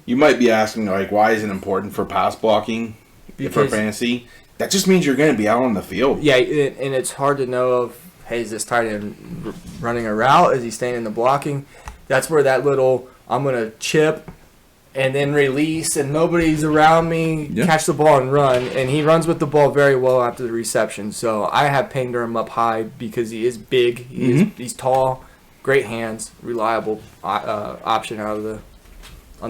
You might be asking, like, why is it important for pass blocking for fantasy? That just means you're going to be out on the field. Yeah, and it's hard to know if, hey, is this tight end running a route? Is he staying in the blocking? That's where that little, I'm going to chip and then release and nobody's around me, catch the ball and run. And he runs with the ball very well after the reception. So I have Payne Durham up high because he is big, he's tall, great hands, reliable option on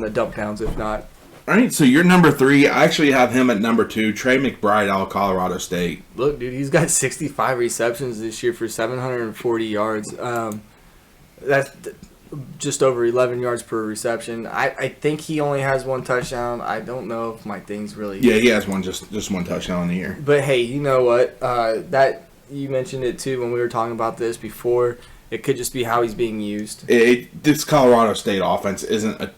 the dump downs, if not. All right, so you're number 3. I actually have him at number 2, Trey McBride out of Colorado State. Look, dude, he's got 65 receptions this year for 740 yards. That's just over 11 yards per reception. I think he only has 1 touchdown. I don't know if my thing's really... Yeah, he has just 1 touchdown in the year. But, hey, you know what? That you mentioned it, too, when we were talking about this before. It could just be how he's being used. This Colorado State offense isn't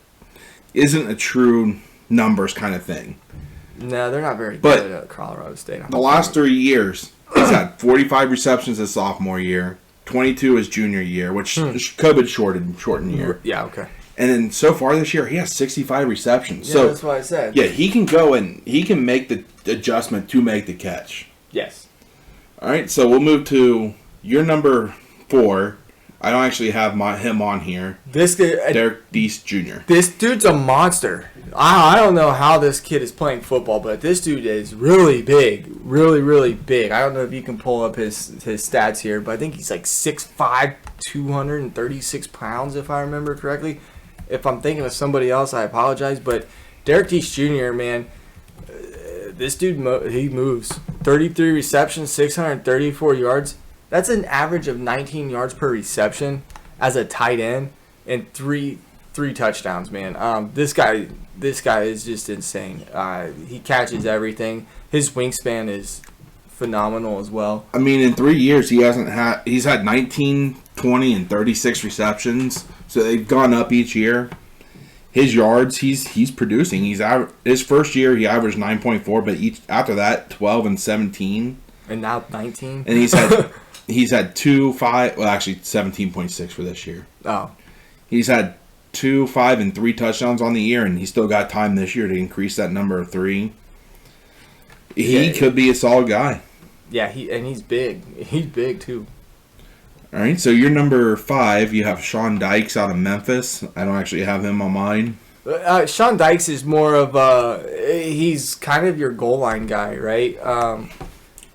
a true numbers kind of thing. No, they're not very good at Colorado State. The last 3 years, he's had 45 receptions his sophomore year, 22 his junior year, which COVID shortened year. Yeah, okay. And then so far this year, he has 65 receptions. Yeah, so that's what I said. Yeah, he can go and he can make the adjustment to make the catch. Yes. All right, so we'll move to your number 4. I don't actually have him on here. Derek Diese Jr. This dude's a monster. I don't know how this kid is playing football, but this dude is really big. Really, really big. I don't know if you can pull up his stats here, but I think he's like 6'5", 236 pounds, if I remember correctly. If I'm thinking of somebody else, I apologize. But Derek Diese Jr., man, this dude, he moves. 33 receptions, 634 yards. That's an average of 19 yards per reception as a tight end, and three touchdowns, man. This guy is just insane. He catches everything. His wingspan is phenomenal as well. I mean, in 3 years, he's had 19, 20, and 36 receptions. So they've gone up each year. His yards, he's producing. His first year he averaged 9.4, but after that 12 and 17, and now 19. And he's had 2, 5. Well, actually 17.6 for this year. Oh, he's had 2, 5, and 3 touchdowns on the year, and he's still got time this year to increase that number of 3. He could be a solid guy. Yeah, he's big. He's big too. All right, so your number 5, you have Sean Dykes out of Memphis. I don't actually have him on mine. Sean Dykes is more of he's kind of your goal line guy, right?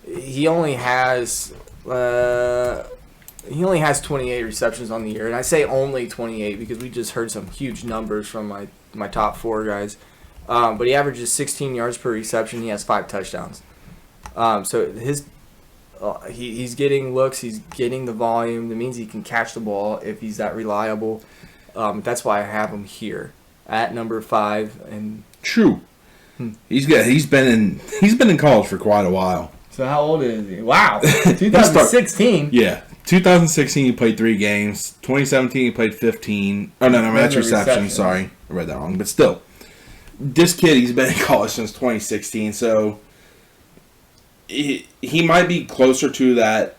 He only has 28 receptions on the year, and I say only 28 because we just heard some huge numbers from my top 4 guys. But he averages 16 yards per reception. He has 5 touchdowns. So he's getting looks. He's getting the volume. That means he can catch the ball if he's that reliable. That's why I have him here at number 5. And true, he's been in college for quite a while. So how old is he? Wow, 2016. Yeah, 2016 he played 3 games. 2017 he played 15. Oh no, that's reception. Sorry, I read that wrong. But still, this kid, he's been in college since 2016, so he might be closer to that.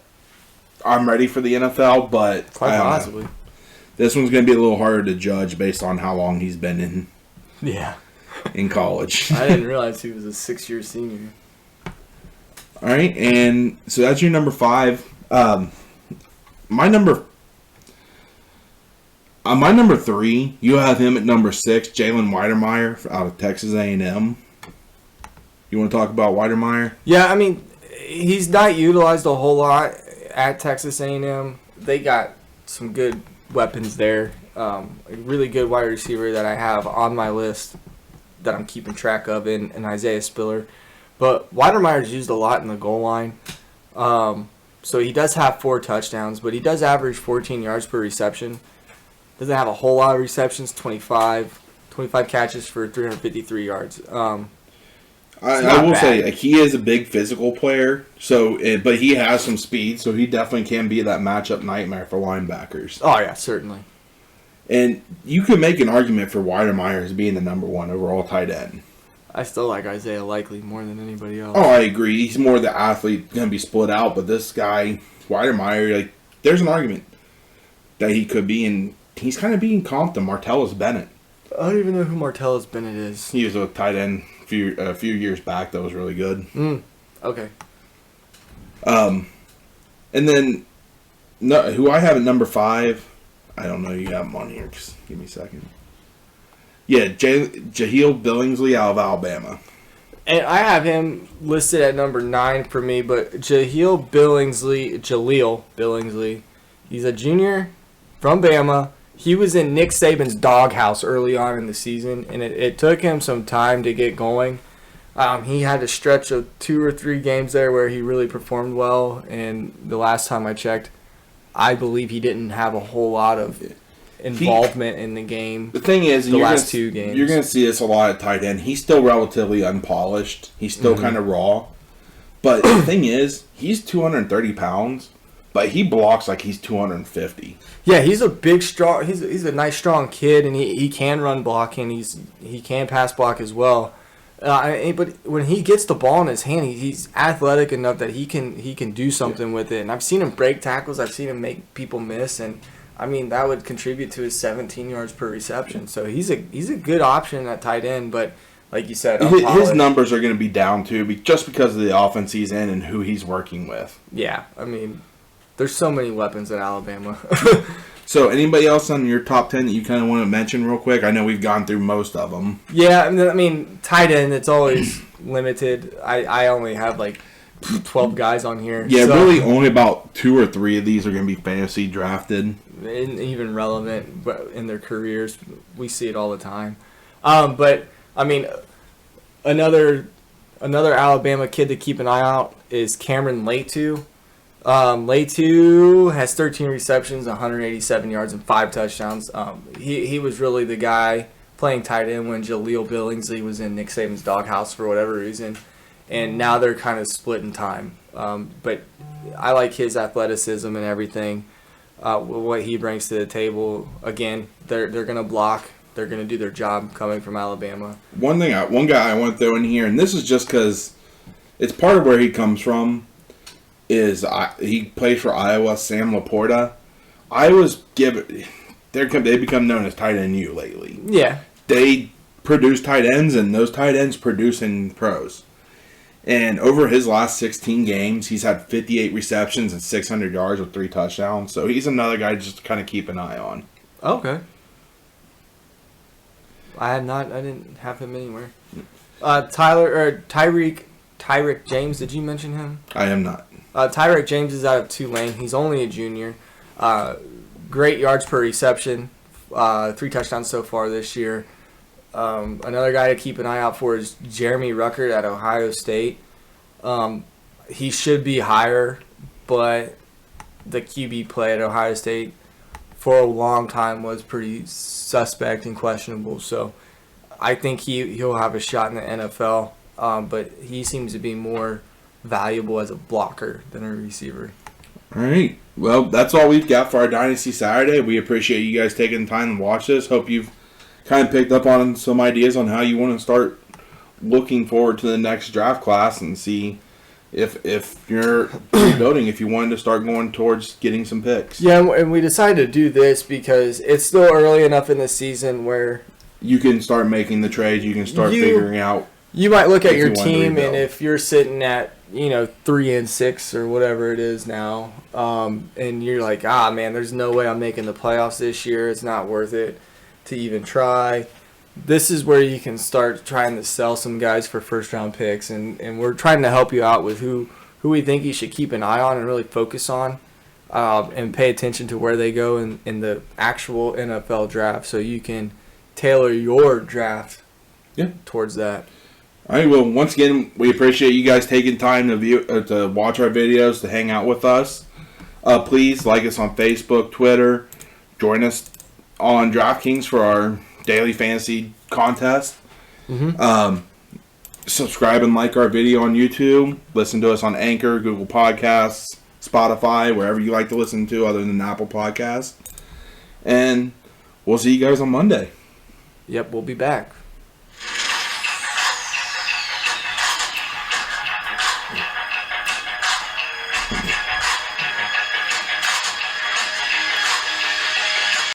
I'm ready for the NFL, but quite possibly. This one's going to be a little harder to judge based on how long he's been in. Yeah. In college. I didn't realize he was a 6-year senior. All right, and so that's your number 5. My number 3, you have him at number 6, Jalen Weidermeyer out of Texas A&M. You want to talk about Weidermeyer? Yeah, I mean, he's not utilized a whole lot at Texas A&M. They got some good weapons there. A really good wide receiver that I have on my list that I'm keeping track of in Isaiah Spiller. But Weidermeyer's used a lot in the goal line. So he does have 4 touchdowns, but he does average 14 yards per reception. Doesn't have a whole lot of receptions, 25 catches for 353 yards. I will say, like, he is a big physical player, but he has some speed, so he definitely can be that matchup nightmare for linebackers. Oh, yeah, certainly. And you could make an argument for Weidermeyer as being the number 1 overall tight end. I still like Isaiah Likely more than anybody else. Oh, I agree. He's more the athlete, going to be split out, but this guy, Weidermeyer, like, there's an argument that he could be, and he's kind of being comped to Martellus Bennett. I don't even know who Martellus Bennett is. He was a tight end a few years back that was really good. Okay. And then, who I have at number 5, I don't know, you have him on here, just give me a second. Yeah, Jahil Billingsley out of Alabama. And I have him listed at number 9 for me, but Jahil Billingsley, he's a junior from Bama. He was in Nick Saban's doghouse early on in the season, and it took him some time to get going. He had a stretch of 2 or 3 games there where he really performed well, and the last time I checked, I believe he didn't have a whole lot of involvement in the game. The thing is, the last 2 games. You're going to see this a lot at tight end. He's still relatively unpolished. He's still kind of raw. But the thing is, he's 230 pounds, but he blocks like he's 250. Yeah, he's a big, strong. He's a nice, strong kid, and he can run block, and he can pass block as well. But when he gets the ball in his hand, he's athletic enough that he can do something with it. And I've seen him break tackles. I've seen him make people miss, and I mean that would contribute to his 17 yards per reception. So he's a good option at tight end. But like you said, his numbers are going to be down too, just because of the offense he's in and who he's working with. Yeah, I mean, there's so many weapons at Alabama. So, anybody else on your top 10 that you kind of want to mention real quick? I know we've gone through most of them. Yeah, I mean, tight end, it's always limited. I only have like 12 guys on here. Yeah, so, really only about 2 or 3 of these are going to be fantasy drafted. And even relevant in their careers. We see it all the time. But, I mean, another Alabama kid to keep an eye out is Cameron Latu. Latu has 13 receptions, 187 yards, and 5 touchdowns. He was really the guy playing tight end when Jahil Billingsley was in Nick Saban's doghouse for whatever reason. And now they're kind of split in time. But I like his athleticism and everything, what he brings to the table. Again, they're going to block. They're going to do their job coming from Alabama. One guy I want to throw in here, and this is just because it's part of where he comes from, is he plays for Iowa, Sam Laporta. They become known as tight end U lately. Yeah. They produce tight ends, and those tight ends produce in pros. And over his last 16 games, he's had 58 receptions and 600 yards with 3 touchdowns. So he's another guy just to kind of keep an eye on. Okay. I didn't have him anywhere. Tyreek James, did you mention him? I am not. Tyreek James is out of Tulane. He's only a junior. Great yards per reception. 3 touchdowns so far this year. Another guy to keep an eye out for is Jeremy Ruckert at Ohio State. He should be higher, but the QB play at Ohio State for a long time was pretty suspect and questionable. So I think he'll have a shot in the NFL, but he seems to be more valuable as a blocker than a receiver. All right. Well, that's all we've got for our Dynasty Saturday. We appreciate you guys taking the time to watch this. Hope you've kind of picked up on some ideas on how you want to start looking forward to the next draft class and see if you're building, if you wanted to start going towards getting some picks. Yeah, and we decided to do this because it's still early enough in the season where you can start making the trades. You can start figuring out. You might look at your team, and if you're sitting at 3-6 or whatever it is now, and you're like, man, there's no way I'm making the playoffs this year. It's not worth it to even try. This is where you can start trying to sell some guys for first-round picks, and we're trying to help you out with who we think you should keep an eye on and really focus on, and pay attention to where they go in the actual NFL draft, so you can tailor your draft towards that. All right. Well, once again, we appreciate you guys taking time to watch our videos, to hang out with us. Please like us on Facebook, Twitter. Join us on DraftKings for our daily fantasy contest. Subscribe and like our video on YouTube. Listen to us on Anchor, Google Podcasts, Spotify, wherever you like to listen to other than Apple Podcasts. And we'll see you guys on Monday. Yep, we'll be back.